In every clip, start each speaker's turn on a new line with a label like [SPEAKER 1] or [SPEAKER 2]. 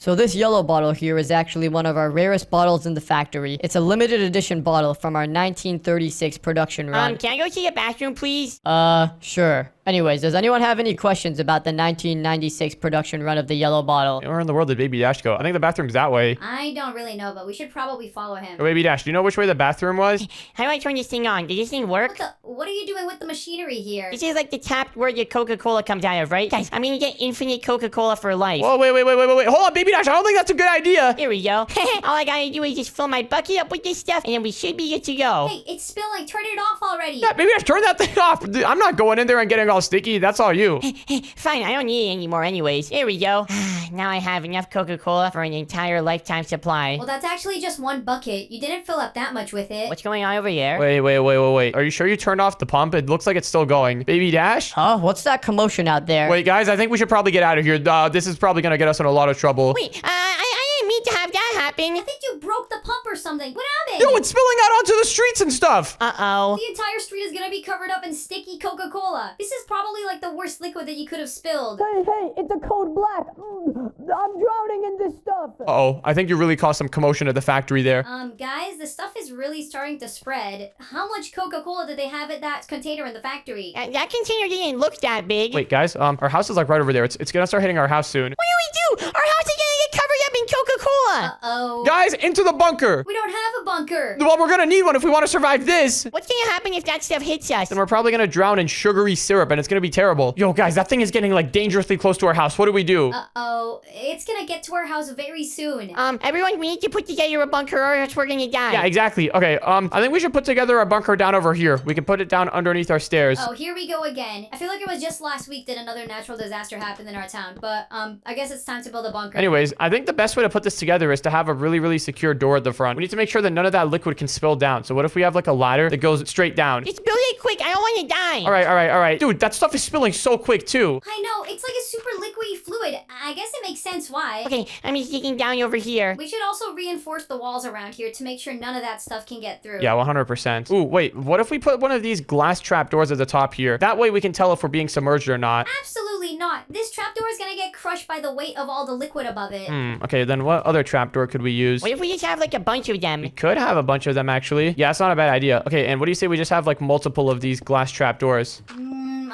[SPEAKER 1] So this yellow bottle here is actually one of our rarest bottles in the factory. It's a limited edition bottle from our 1936 production run.
[SPEAKER 2] Can I go to the bathroom, please?
[SPEAKER 1] Sure. Anyways, does anyone have any questions about the 1996 production run of the yellow bottle?
[SPEAKER 3] Where in the world did Baby Dash go? I think the bathroom's that way.
[SPEAKER 4] I don't really know, but we should probably follow him.
[SPEAKER 3] Hey, Baby Dash, do you know which way the bathroom was?
[SPEAKER 2] How do I turn this thing on? Does this thing work?
[SPEAKER 4] What are you doing with the machinery here?
[SPEAKER 2] This is like the tap where your Coca-Cola comes out of, right? Guys, I'm gonna get infinite Coca-Cola for life.
[SPEAKER 3] Whoa, wait. Hold on, Baby Dash. I don't think that's a good idea.
[SPEAKER 2] Here we go. All I gotta do is just fill my bucket up with this stuff, and then we should be good to go.
[SPEAKER 4] Hey, it's spilling. Turn it off already.
[SPEAKER 3] Yeah, Baby Dash, turn that thing off. Dude, I'm not going in there and getting all sticky. That's all you.
[SPEAKER 2] Fine, I don't need it anymore anyways. Here we go. Now I have enough Coca-Cola for an entire lifetime supply.
[SPEAKER 4] Well, that's actually just one bucket. You didn't fill up that much with it.
[SPEAKER 2] What's going on over here?
[SPEAKER 3] Wait. Are you sure you turned off the pump? It looks like it's still going. Baby Dash?
[SPEAKER 1] Huh? What's that commotion out there?
[SPEAKER 3] Wait, guys, I think we should probably get out of here. This is probably gonna get us in a lot of trouble.
[SPEAKER 2] Wait, I didn't mean to have that happen.
[SPEAKER 4] I think you broke the pump or something. What happened?
[SPEAKER 3] Yo, it's spilling out onto the streets and stuff.
[SPEAKER 2] Uh-oh.
[SPEAKER 4] The entire street is gonna be covered up in sticky Coca-Cola. This is probably like the worst liquid that you could have spilled.
[SPEAKER 1] Hey, it's a code black. I'm drowning in this stuff.
[SPEAKER 3] Uh-oh, I think you really caused some commotion at the factory there.
[SPEAKER 4] Guys, the stuff is really starting to spread. How much Coca-Cola did they have at that container in the factory?
[SPEAKER 2] That container didn't look that big.
[SPEAKER 3] Wait, guys, our house is like right over there. It's gonna start hitting our house soon.
[SPEAKER 2] What do we do? Our house is gonna get covered up in Coca-Cola.
[SPEAKER 4] Uh-oh.
[SPEAKER 3] Guys, into the bunker.
[SPEAKER 4] We don't have a bunker.
[SPEAKER 3] Well, we're gonna need one if we want to survive this.
[SPEAKER 2] What's gonna happen if that stuff hits us?
[SPEAKER 3] Then we're probably gonna drown in sugary syrup, and it's gonna be terrible. Yo, guys, that thing is getting like dangerously close to our house. What do we do?
[SPEAKER 4] Uh-oh. It's gonna get to our house very soon.
[SPEAKER 2] Everyone, we need to put together a bunker or else we're gonna die.
[SPEAKER 3] Yeah, exactly. Okay, I think we should put together a bunker down over here. We can put it down underneath our stairs.
[SPEAKER 4] Oh, here we go again. I feel like it was just last week that another natural disaster happened in our town, but I guess it's time to build a bunker.
[SPEAKER 3] Anyways, I think the best way to put this together is to have a really, really secure door at the front. We need to make sure that none of that liquid can spill down. So what if we have like a ladder that goes straight down?
[SPEAKER 2] Just build it quick. I don't want to die.
[SPEAKER 3] All right. Dude, that stuff is spilling so quick too.
[SPEAKER 4] I know, it's like a super liquidy fluid. I guess it makes sense why.
[SPEAKER 2] Okay, I'm just digging down over here.
[SPEAKER 4] We should also reinforce the walls around here to make sure none of that stuff can get through.
[SPEAKER 3] Yeah, 100%. Ooh, wait, what if we put one of these glass trap doors at the top here? That way we can tell if we're being submerged or not.
[SPEAKER 4] Absolutely not. This trapdoor is gonna get crushed by the weight of all the liquid above it.
[SPEAKER 3] Okay, then what other trapdoor could we use?
[SPEAKER 2] What if we just have like a bunch of them?
[SPEAKER 3] We could have a bunch of them actually. Yeah, it's not a bad idea. Okay, and what do you say we just have like multiple of these glass trap doors?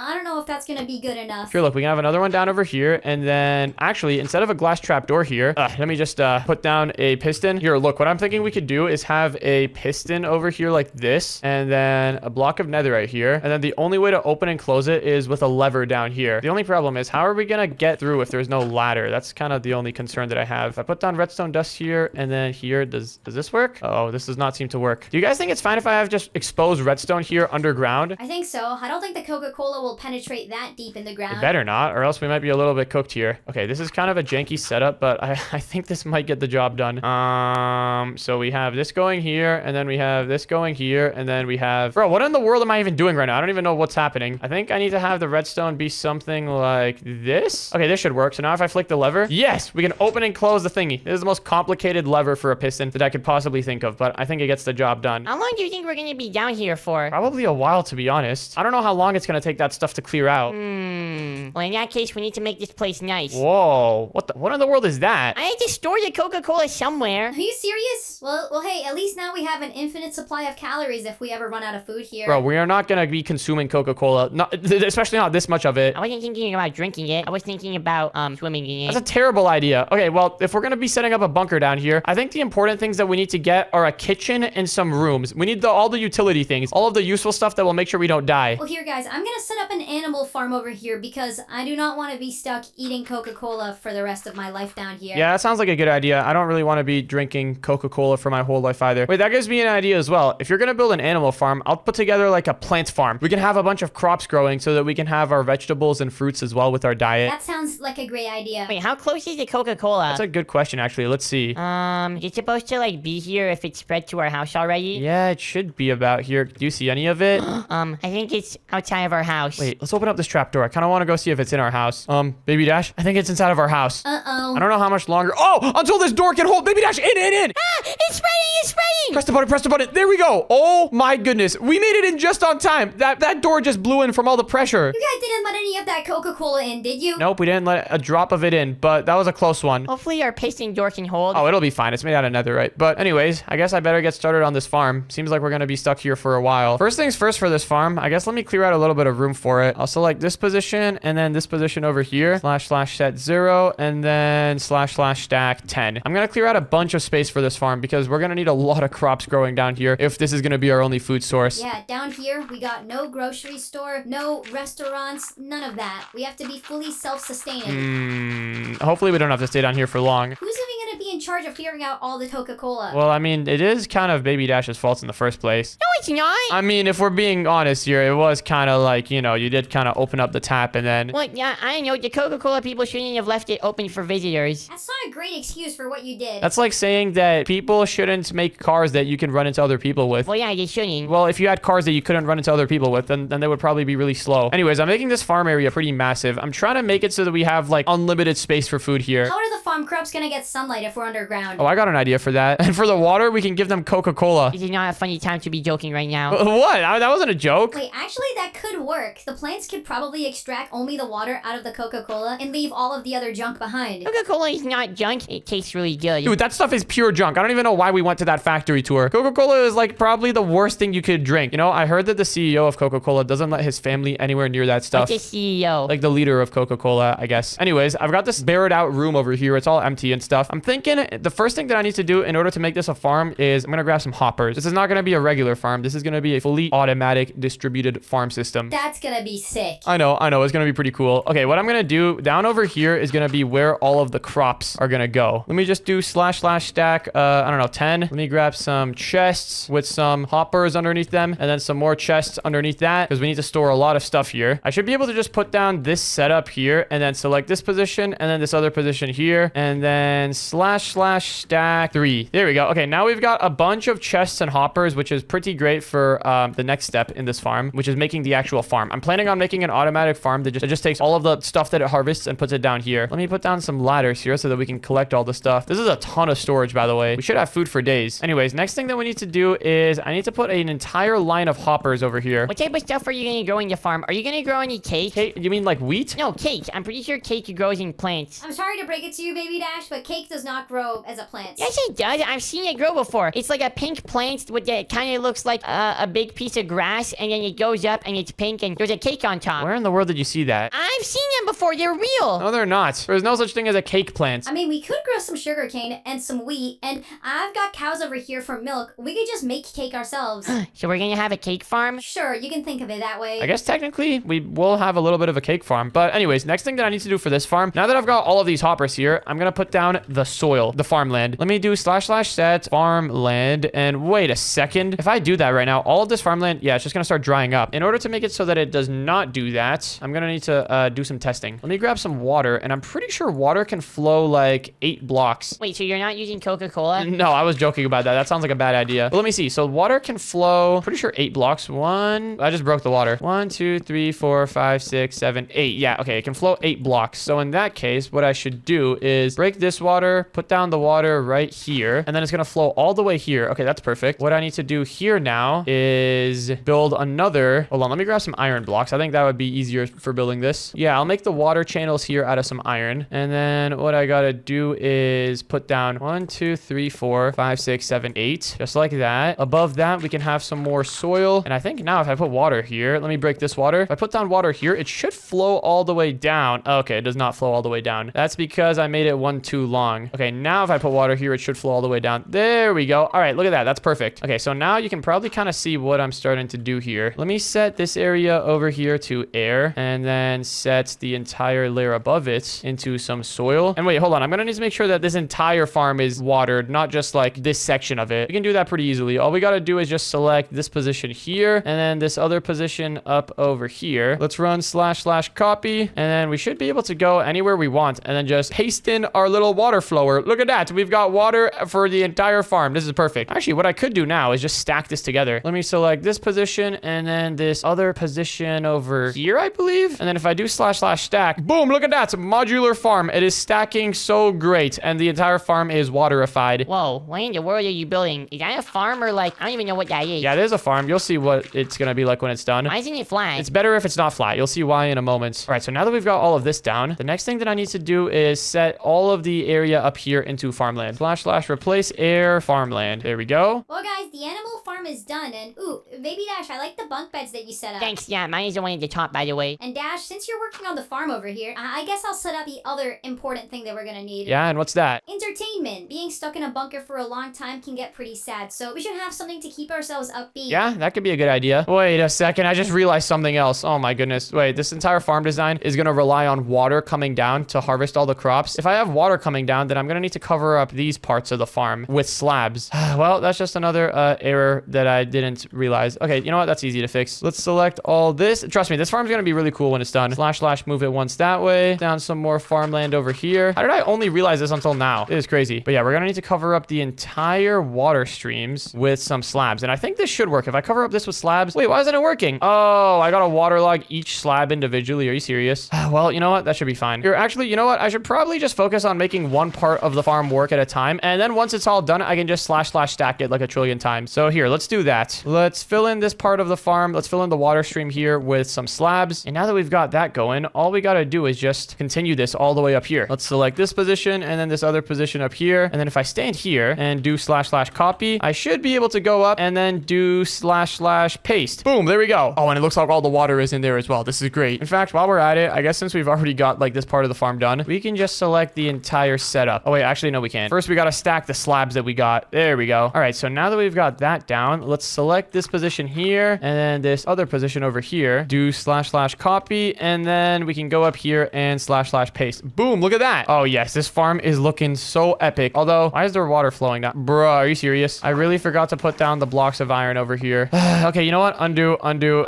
[SPEAKER 4] I don't know if that's gonna be good enough.
[SPEAKER 3] Here, look, we can have another one down over here, and then actually, instead of a glass trap door here, let me just put down a piston. Here, look, what I'm thinking we could do is have a piston over here like this, and then a block of netherite here, and then the only way to open and close it is with a lever down here. The only problem is, how are we gonna get through if there's no ladder? That's kind of the only concern that I have. If I put down redstone dust here, and then here, does this work? Oh, this does not seem to work. Do you guys think it's fine if I have just exposed redstone here underground?
[SPEAKER 4] I think so. I don't think the Coca-Cola will penetrate that deep in the ground.
[SPEAKER 3] It better not, or else we might be a little bit cooked here. Okay, this is kind of a janky setup, but I think this might get the job done. So we have this going here, and then we have this going here, and then we have... Bro, what in the world am I even doing right now? I don't even know what's happening. I think I need to have the redstone be something like this. Okay, this should work. So now if I flick the lever... Yes! We can open and close the thingy. This is the most complicated lever for a piston that I could possibly think of, but I think it gets the job done.
[SPEAKER 2] How long do you think we're gonna be down here for?
[SPEAKER 3] Probably a while, to be honest. I don't know how long it's gonna take that stuff to clear out.
[SPEAKER 2] Well, in that case, we need to make this place nice.
[SPEAKER 3] Whoa. What in the world is that?
[SPEAKER 2] I need to store the Coca-Cola somewhere.
[SPEAKER 4] Are you serious? Well, hey, at least now we have an infinite supply of calories if we ever run out of food here.
[SPEAKER 3] Bro, we are not gonna be consuming Coca-Cola. Especially not this much of it.
[SPEAKER 2] I wasn't thinking about drinking it. I was thinking about swimming in it.
[SPEAKER 3] That's a terrible idea. Okay, well, if we're gonna be setting up a bunker down here, I think the important things that we need to get are a kitchen and some rooms. We need all the utility things, all of the useful stuff that will make sure we don't die.
[SPEAKER 4] Well, here, guys, I'm gonna set up an animal farm over here because I do not want to be stuck eating Coca-Cola for the rest of my life down here.
[SPEAKER 3] Yeah, that sounds like a good idea. I don't really want to be drinking Coca-Cola for my whole life either. Wait, that gives me an idea as well. If you're gonna build an animal farm, I'll put together like a plant farm. We can have a bunch of crops growing so that we can have our vegetables and fruits as well with our diet.
[SPEAKER 4] That sounds like a great idea.
[SPEAKER 2] Wait, how close is the Coca-Cola?
[SPEAKER 3] That's a good question, actually. Let's see.
[SPEAKER 2] It's supposed to like be here if it's spread to our house already?
[SPEAKER 3] Yeah, it should be about here. Do you see any of it?
[SPEAKER 2] I think it's outside of our house.
[SPEAKER 3] Wait, let's open up this trapdoor. I kind of want to go see if it's in our house. Baby Dash, I think it's inside of our house.
[SPEAKER 4] Uh-oh.
[SPEAKER 3] I don't know how much longer. Oh, until this door can hold. Baby Dash, in.
[SPEAKER 2] Ah, it's spreading, it's spreading. in.
[SPEAKER 3] Press the button, press the button. There we go. Oh my goodness. We made it in just on time. That door just blew in from all the pressure.
[SPEAKER 4] You guys didn't let any of that Coca-Cola in, did you?
[SPEAKER 3] Nope, we didn't let a drop of it in, but that was a close one.
[SPEAKER 2] Hopefully our piston door can hold.
[SPEAKER 3] Oh, it'll be fine. It's made out of netherite. But anyways, I guess I better get started on this farm. Seems like we're going to be stuck here for a while. First things first for this farm, I guess let me clear out a little bit of room for it. I'll select this position and then this position over here. / set 0 and then / stack 10. I'm going to clear out a bunch of space for this farm because we're going to need a lot of crops growing down here if this is going to be our only food source.
[SPEAKER 4] Yeah, down here, we got no grocery store, no restaurants, none of that. We have to be fully self-sustaining.
[SPEAKER 3] Hopefully we don't have to stay down here for long.
[SPEAKER 4] Who's even going to be in charge of figuring out all the Coca-Cola?
[SPEAKER 3] Well, I mean, it is kind of Baby Dash's fault in the first place.
[SPEAKER 2] No, it's not.
[SPEAKER 3] I mean, if we're being honest here, it was kind of like, you know, you did kind of open up the tap and then...
[SPEAKER 2] Well, yeah, I don't know. The Coca-Cola people shouldn't have left it open for visitors.
[SPEAKER 4] That's not a great excuse for what you did.
[SPEAKER 3] That's like saying that people shouldn't make cars that you can run into other people with.
[SPEAKER 2] Well, yeah, they shouldn't.
[SPEAKER 3] Well, if you had cars that you couldn't run into other people with, then they would probably be really slow. Anyways, I'm making this farm area pretty massive. I'm trying to make it so that we have like unlimited space for food here.
[SPEAKER 4] How are the farm crops going to get sunlight if we're underground?
[SPEAKER 3] Oh, I got an idea for that. And for the water, we can give them Coca-Cola.
[SPEAKER 2] This is not a funny time to be joking right now.
[SPEAKER 3] What? That wasn't a joke.
[SPEAKER 4] Wait, actually, that could work. The plants could probably extract only the water out of the Coca-Cola and leave all of the other junk behind.
[SPEAKER 2] Coca-Cola is not junk. It tastes really good.
[SPEAKER 3] Dude, that stuff is pure junk. I don't even know why we went to that factory tour. Coca-Cola is like probably the worst thing you could drink. You know, I heard that the CEO of Coca-Cola doesn't let his family anywhere near that stuff.
[SPEAKER 2] Like the CEO.
[SPEAKER 3] Like the leader of Coca-Cola, I guess. Anyways, I've got this barred out room over here. It's all empty and stuff. I'm thinking the first thing that I need to do in order to make this a farm is I'm going to grab some hoppers. This is not going to be a regular farm. This is going to be a fully automatic distributed farm system.
[SPEAKER 4] That's gonna be sick.
[SPEAKER 3] I know. It's going to be pretty cool. Okay, what I'm going to do down over here is going to be where all of the crops are going to go. Let me just do / stack, I don't know, 10. Let me grab some chests with some hoppers underneath them and then some more chests underneath that because we need to store a lot of stuff here. I should be able to just put down this setup here and then select this position and then this other position here and then / stack 3. There we go. Okay, now we've got a bunch of chests and hoppers, which is pretty great for the next step in this farm, which is making the actual farm. I'm planning on making an automatic farm that just takes all of the stuff that it harvests and puts it down here. Let me put down some ladders here so that we can collect all the stuff. This is a ton of storage, by the way. We should have food for days. Anyways, next thing that we need to do is I need to put an entire line of hoppers over here.
[SPEAKER 2] What type of stuff are you going to grow in your farm? Are you going to grow any cake?
[SPEAKER 3] Cake? You mean like wheat?
[SPEAKER 2] No, cake. I'm pretty sure cake grows in plants.
[SPEAKER 4] I'm sorry to break it to you, Baby Dash, but cake does not grow as a plant.
[SPEAKER 2] Yes, it does. I've seen it grow before. It's like a pink plant with that kind of looks like a big piece of grass, and then it goes up and it's pink and there's a cake on top.
[SPEAKER 3] Where in the world did you see that?
[SPEAKER 2] I've seen them before. They're real.
[SPEAKER 3] No, they're not. There's no such thing as a cake plant.
[SPEAKER 4] I mean, we could grow some sugarcane and some wheat, and I've got cows over here for milk. We could just make cake ourselves.
[SPEAKER 2] So we're going to have a cake farm?
[SPEAKER 4] Sure, you can think of it that way.
[SPEAKER 3] I guess technically we will have a little bit of a cake farm. But anyways, next thing that I need to do for this farm, now that I've got all of these hoppers here, I'm going to put down the soil, the farmland. Let me do / set farmland. And wait a second. If I do that right now, all of this farmland, yeah, it's just going to start drying up. In order to make it so that it does not do that, I'm going to need to do some testing. Let me grab some water, and I'm pretty sure water can flow like 8 blocks.
[SPEAKER 2] Wait, so you're not using Coca-Cola?
[SPEAKER 3] No, I was joking about that. That sounds like a bad idea. But let me see. So water can flow, pretty sure 8 blocks. I just broke the water. 1, 2, 3, 4, 5, 6, 7, 8. Yeah, okay, it can flow 8 blocks. So in that case, what I should do is break this water, put down the water right here, and then it's going to flow all the way here. Okay, that's perfect. What I need to do here now is build another... Hold on, let me grab some iron blocks. I think that would be easier for building this. Yeah, I'll make the water channels here out of some iron. And then what I got to do is put down 1, 2, 3, 4, 5, 6, 7, 8. Just like that. Above that, we can have some more soil. And I think now if I put water here, let me break this water. If I put down water here, it should flow all the way down. Okay, it does not flow all the way down. That's because I made it one too long. Okay, now if I put water here, it should flow all the way down. There we go. All right, look at that. That's perfect. Okay, so now you can probably kind of see what I'm starting to do here. Let me set this area over here to air and then set the entire layer above it into some soil. And wait, hold on. I'm going to need to make sure that this entire farm is watered, not just like this section of it. We can do that pretty easily. All we got to do is just select this position here and then this other position up over here. Let's run // copy and then we should be able to go anywhere we want and then just paste in our little water flower. Look at that. We've got water for the entire farm. This is perfect. Actually, what I could do now is just stack this together. Let me select this position and then this other position over here, I believe. And then if I do / stack, boom, look at that. Modular farm. It is stacking so great. And the entire farm is waterified.
[SPEAKER 2] Whoa, what in the world are you building? Is that a farm or like, I don't even know what that is.
[SPEAKER 3] Yeah, it is a farm. You'll see what it's going to be like when it's done.
[SPEAKER 2] Why isn't it flat?
[SPEAKER 3] It's better if it's not flat. You'll see why in a moment. All right, so now that we've got all of this down, the next thing that I need to do is set all of the area up here into farmland. / replace air farmland. There we go.
[SPEAKER 4] Well, guys, the animal farm is done, and ooh, Baby Dash, I like the bunk beds that you set up.
[SPEAKER 2] Thanks, yeah, mine is the one at the top, by the way.
[SPEAKER 4] And Dash, since you're working on the farm over here, I guess I'll set up the other important thing that we're gonna need.
[SPEAKER 3] Yeah, and what's that?
[SPEAKER 4] Entertainment. Being stuck in a bunker for a long time can get pretty sad, so we should have something to keep ourselves upbeat.
[SPEAKER 3] Yeah, that could be a good idea. Wait a second, I just realized something else. Oh my goodness. Wait, this entire farm design is gonna rely on water coming down to harvest all the crops. If I have water coming down, then I'm gonna need to cover up these parts of the farm with slabs. Well, that's just another error that I didn't realize. Okay, you know what? That's easy to fix. Let's select all this. Trust me, this farm's gonna be really cool when it's done. / move it once that way. Down some more farmland over here. How did I only realize this until now? It is crazy. But yeah, we're gonna need to cover up the entire water streams with some slabs. And I think this should work. If I cover up this with slabs... Wait, why isn't it working? Oh, I gotta waterlog each slab individually. Are you serious? Well, you know what? That should be fine. Here, actually, you know what? I should probably just focus on making one part of the farm work at a time. And then once it's all done, I can just / stack it like a trillion times. So here, let's do that. Let's fill in this part of the farm. Let's fill in the water stream here with some slabs. And now that we've got that going, all we gotta do is just continue this all the way up here. Let's select this position and then this other position up here. And then if I stand here and do / copy, I should be able to go up and then do / paste. Boom, there we go. Oh, and it looks like all the water is in there as well. This is great. In fact, while we're at it, I guess since we've already got like this part of the farm done, we can just select the entire setup. Oh wait, actually no, we can't. First, we gotta stack the slabs that we got. There we go. All right, so now that we've got that down, let's select this position here and then this other position over here. Do / copy, and then we can go up here and / paste. Boom, look at that. Oh yes, this farm is looking so epic. Although, why is there water flowing down? Bruh, are you serious? I really forgot to put down the blocks of iron over here. Okay, you know what? Undo.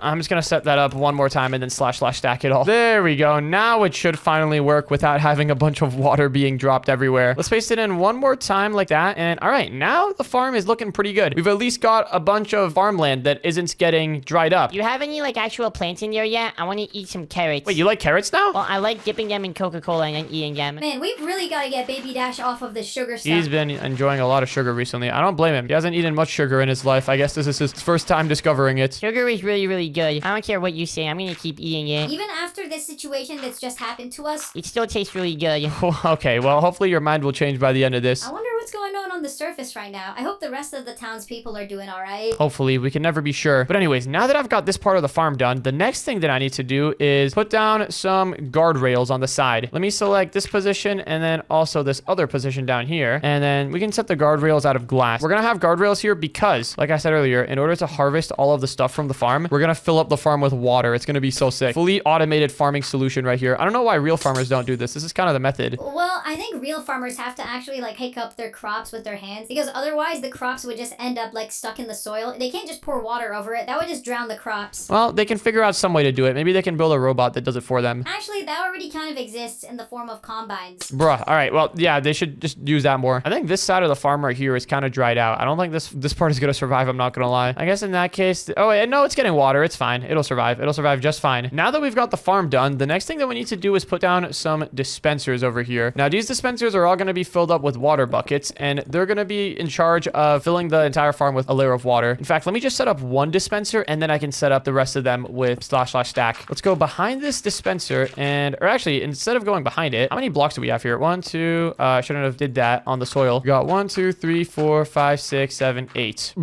[SPEAKER 3] I'm just gonna set that up one more time and then / stack it all. There we go. Now it should finally work without having a bunch of water being dropped everywhere. Let's paste it in one more time like that. And all right, now the farm is looking pretty good. We've at least got a bunch of farmland that isn't getting dried up.
[SPEAKER 2] Do you have any like actual plants in there yet? I want to eat some carrots.
[SPEAKER 3] Wait, you like carrots now?
[SPEAKER 2] Well, I like dipping them in Coca-Cola and then eating them.
[SPEAKER 4] Man, we've really got to get Baby Dash off of the sugar stuff.
[SPEAKER 3] He's been enjoying a lot of sugar recently. I don't blame him. He hasn't eaten much sugar in his life. I guess this is his first time discovering it.
[SPEAKER 2] Sugar is really, really good. I don't care what you say. I'm gonna keep eating it.
[SPEAKER 4] Even after this situation that's just happened to us,
[SPEAKER 2] It still tastes really good.
[SPEAKER 3] Okay, well, hopefully your mind will change by the end of this.
[SPEAKER 4] I wonder what's going on the surface right now. I hope the rest of the townspeople are doing all right.
[SPEAKER 3] Hopefully, we can never be sure. But anyways, now that I've got this part of the farm done, the next thing that I need to do is put down some guardrails on the side. Let me select this position and then also this other position down here. And then we can set the guardrails out of glass. We're gonna have guardrails here because, like I said earlier, in order to harvest all of the stuff from the farm, we're gonna fill up the farm with water. It's gonna be so sick. Fully automated farming solution right here. I don't know why real farmers don't do this. This is kind of the method.
[SPEAKER 4] Well, I think real farmers have to actually like pick up their crops with their hands because otherwise the crops would just end up like stuck in the soil. They can't just pour water over it. That would just drown the crops.
[SPEAKER 3] Well, they can figure out some way to do it. Maybe they can build a robot that does it for them.
[SPEAKER 4] Actually, that already kind of exists in the form of combines.
[SPEAKER 3] Bruh. All right. Well, yeah, they should just use that more. I think this side of the farm right here is kind of dried out. I don't think this part is going to survive. I'm not going to lie. I guess in that case... Oh, wait, no, it's getting water. It's fine. It'll survive. It'll survive just fine. Now that we've got the farm done, the next thing that we need to do is put down some dispensers over here. Now, these dispensers are all going to be filled up with water buckets, and they're going to be in charge of filling the entire farm with a layer of water. In fact, let me just set up one dispenser, and then I can set up the rest of them with / stack. Let's go behind this dispenser, or actually, instead of going behind it, how many blocks do we have here? 1, 2, I shouldn't have did that on the soil. We got 1, 2, 3, 4, 5, 6, 7, 8.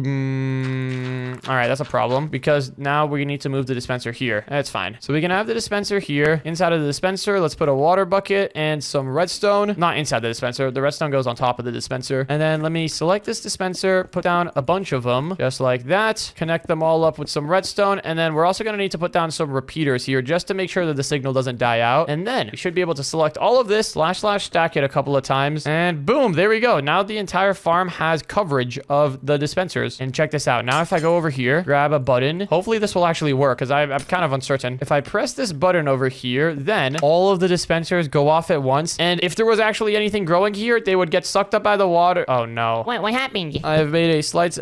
[SPEAKER 3] All right, that's a problem because now we need to move the dispenser here. That's fine. So we can have the dispenser here. Inside of the dispenser, let's put a water bucket and some redstone. Not inside the dispenser. The redstone goes on top of the dispenser. And then let me select this dispenser, put down a bunch of them, just like that. Connect them all up with some redstone. And then we're also going to need to put down some repeaters here just to make sure that the signal doesn't die out. And then we should be able to select all of this, / stack it a couple of times. And boom, there we go. Now the entire farm has coverage of the dispensers. And check this out. Now if I go over here, grab a button, hopefully this will actually work because I'm kind of uncertain. If I press this button over here, then all of the dispensers go off at once. And if there was actually anything growing here, they would get sucked up by the water. Oh no.
[SPEAKER 2] What happened?
[SPEAKER 3] I've made a slight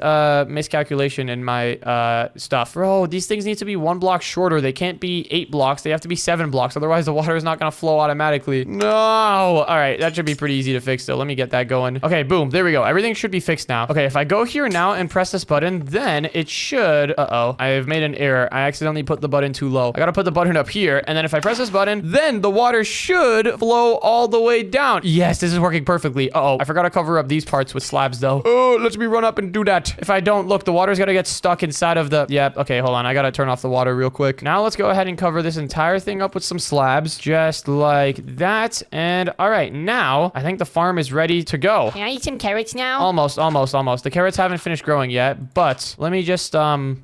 [SPEAKER 3] miscalculation in my stuff. Bro, these things need to be 1 block shorter. They can't be 8 blocks. They have to be 7 blocks. Otherwise, the water is not going to flow automatically. No. All right. That should be pretty easy to fix, though. Let me get that going. Okay, boom. There we go. Everything should be fixed now. Okay, if I go here now and press this button, then it should... Uh-oh. I have made an error. I accidentally put the button too low. I got to put the button up here. And then if I press this button, then the water should flow all the way down. Yes, this is working perfectly. Uh-oh. I forgot to cover up these parts with slabs, though. Oh, let me run up and do that. If I don't, look, the water's going to get stuck inside of the... Yep. Okay, hold on. I got to turn off the water real quick. Now let's go ahead and cover this entire thing up with some slabs, just like that. And all right, now I think the farm is ready to go.
[SPEAKER 2] Can I eat some carrots now?
[SPEAKER 3] Almost. The carrots haven't finished growing yet, but let me just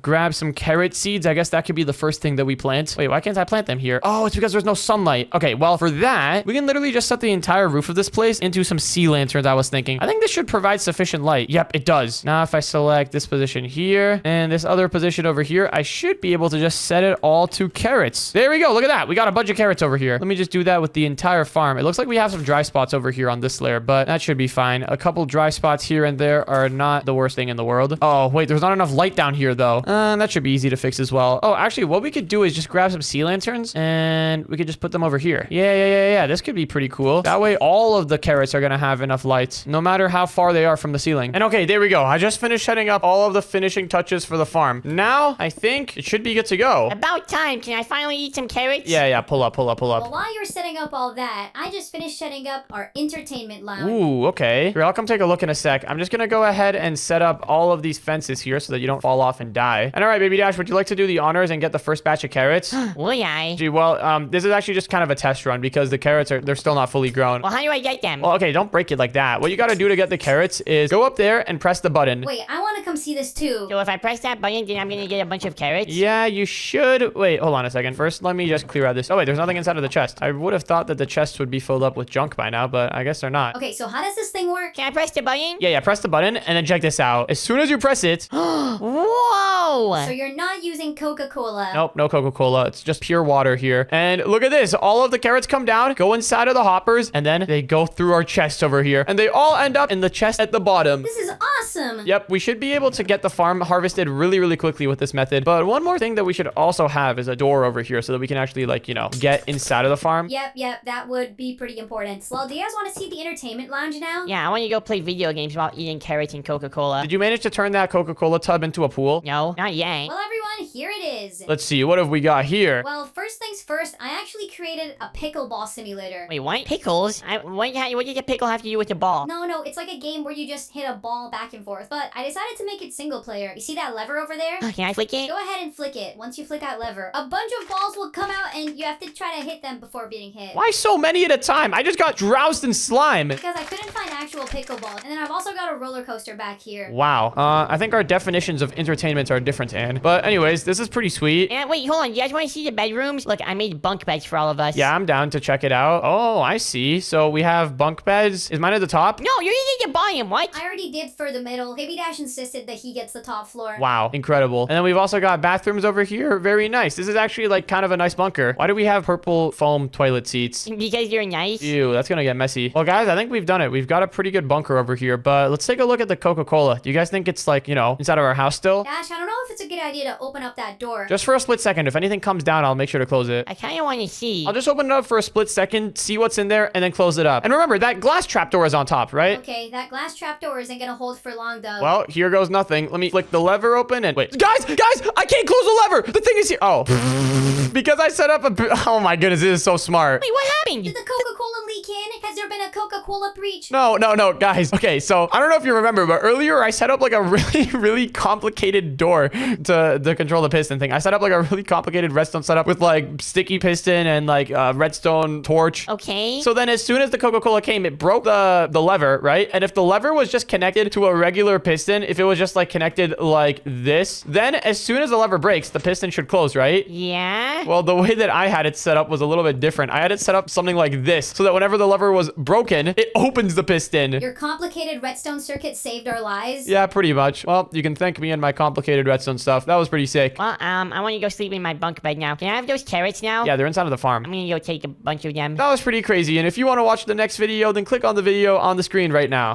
[SPEAKER 3] grab some carrot seeds. I guess that could be the first thing that we plant. Wait, why can't I plant them here? Oh, it's because there's no sunlight. Okay, well, for that, we can literally just set the entire roof of this place into some sea lanterns, I was thinking. I think this should provide sufficient light. Yep, it does. Now, if I select this position here and this other position over here, I should be able to just set it all to carrots. There we go. Look at that. We got a bunch of carrots over here. Let me just do that with the entire farm. It looks like we have some dry spots over here on this layer, but that should be fine. A couple dry spots here and there are not the worst thing in the world. Oh, wait, there's not enough light down here, though. That should be easy to fix as well. Oh, actually, what we could do is just grab some sea lanterns and we could just put them over here. Yeah. This could be pretty cool. That way, all of the carrots are going to have enough light, no matter how far they are from the ceiling. And okay, there we go. I just finished setting up all of the finishing touches for the farm. Now, I think it should be good to go.
[SPEAKER 2] About time. Can I finally eat some carrots?
[SPEAKER 3] Yeah. Pull up.
[SPEAKER 4] Well, while you're setting up all that, I just finished setting up our entertainment lounge.
[SPEAKER 3] Ooh, okay. Here, I'll come take a look in a sec. I'm just gonna go ahead and set up all of these fences here so that you don't fall off and die. And all right, Baby Dash, would you like to do the honors and get the first batch of carrots?
[SPEAKER 2] Would I?
[SPEAKER 3] Gee, well, this is actually just kind of a test run because the carrots they're still not fully grown.
[SPEAKER 2] Well, how do I get them?
[SPEAKER 3] Well, okay, don't break it like that. What you gotta do to get the carrots is go up there and press the button.
[SPEAKER 4] Wait, I want to come see this too.
[SPEAKER 2] So if I press that button, then I'm gonna get a bunch of carrots?
[SPEAKER 3] Yeah, you should. Wait, hold on a second. First, let me just clear out this. Oh, wait, there's nothing inside of the chest. I would have thought that the chests would be filled up with junk by now, but I guess they're not.
[SPEAKER 4] Okay, so how does this thing work?
[SPEAKER 2] Can I press the button?
[SPEAKER 3] Yeah, press the button and then check this out. As soon as you press it,
[SPEAKER 2] Whoa!
[SPEAKER 4] So you're not using Coca-Cola.
[SPEAKER 3] nope, no Coca-Cola. It's just pure water here. And look at this. All of the carrots come down, go inside of the hoppers, and then they go through our chest over here. And they all end up in the chest at the bottom.
[SPEAKER 4] This is awesome.
[SPEAKER 3] Yep, we should be able to get the farm harvested really, really quickly with this method. But one more thing that we should also have is a door over here so that we can actually, like, you know, get inside of the farm.
[SPEAKER 4] Yep, that would be pretty important. Slow, do you guys want to see the entertainment lounge now?
[SPEAKER 2] Yeah, I want to go play video games while eating carrots and Coca-Cola.
[SPEAKER 3] Did you manage to turn that Coca-Cola tub into a pool?
[SPEAKER 2] No, not yet.
[SPEAKER 4] Well, everyone, here it is.
[SPEAKER 3] Let's see, what have we got here?
[SPEAKER 4] Well, first things first, I actually created a pickleball simulator.
[SPEAKER 2] Wait, what? Pickles? What did the pickle have to do with the ball?
[SPEAKER 4] No, it's like a game where you just hit a ball back and forth. But I decided to make it single player. You see that lever over there?
[SPEAKER 2] Can I flick it?
[SPEAKER 4] Go ahead and flick it. Once you flick that lever, a bunch of balls will come out and you have to try to hit them before being hit.
[SPEAKER 3] Why so many at a time? I just got drowsed in slime.
[SPEAKER 4] Because I couldn't find actual pickleballs. And then I've also got a roller coaster back here.
[SPEAKER 3] Wow. I think our definitions of entertainment are different, Anne. But anyways, this is pretty sweet.
[SPEAKER 2] And wait, hold on. You guys want to see the bedrooms? Look, I made bunk beds for all of us.
[SPEAKER 3] Yeah, I'm down to check it out. Oh, I see. So we have bunk beds. Is mine at the top?
[SPEAKER 2] No, you need to buy them. What?
[SPEAKER 4] I already did for the middle. Baby Dash insisted that he gets the top floor.
[SPEAKER 3] Wow, incredible. And then we've also got bathrooms over here. Very nice. This is actually like kind of a nice bunker. Why do we have purple foam toilet seats?
[SPEAKER 2] Because you're nice.
[SPEAKER 3] Ew, that's gonna get messy. Well, guys, I think we've done it. We've got a pretty good bunker over here, but let's take a look at the Coca-Cola. Do you guys think it's like, you know, inside of our house still?
[SPEAKER 4] Dash, I don't know if it's a good idea to open up that door.
[SPEAKER 3] Just for a split second. If anything comes down, I'll make sure to close it.
[SPEAKER 2] I kind of want to see.
[SPEAKER 3] I'll just open it up for a split second, see what's in there, and then close it up. And remember, that glass trapdoor is on top, right?
[SPEAKER 4] Okay, that glass trapdoor isn't gonna hold for long though.
[SPEAKER 3] Well, here goes nothing. Let me flick the lever open and wait. Guys, I can't close the lever. The thing is here. Oh, because I set up oh my goodness, this is so smart.
[SPEAKER 2] Wait, what happened?
[SPEAKER 4] Did the Coca-Cola leak in? Because Has there been a Coca-Cola breach?
[SPEAKER 3] No, guys. Okay, so I don't know if you remember, but earlier I set up like a really complicated door to control the piston thing. I set up like a really complicated redstone setup with like sticky piston and like redstone torch.
[SPEAKER 2] Okay.
[SPEAKER 3] So then as soon as the Coca-Cola came, it broke the lever, right? And if the lever was just connected to a regular piston, if it was just like connected like this, then as soon as the lever breaks, the piston should close, right?
[SPEAKER 2] Yeah.
[SPEAKER 3] Well, the way that I had it set up was a little bit different. I had it set up something like this, so that whenever the lever was broken, it opens the piston.
[SPEAKER 4] Your complicated redstone circuit saved our lives.
[SPEAKER 3] Yeah, pretty much. Well, you can thank me and my complicated redstone stuff. That was pretty sick.
[SPEAKER 2] Well, I want to go sleep in my bunk bed now. Can I have those carrots now?
[SPEAKER 3] Yeah, they're inside of the farm.
[SPEAKER 2] I'm gonna go take a bunch of them.
[SPEAKER 3] That was pretty crazy. And if you want to watch the next video, then click on the video on the screen right now.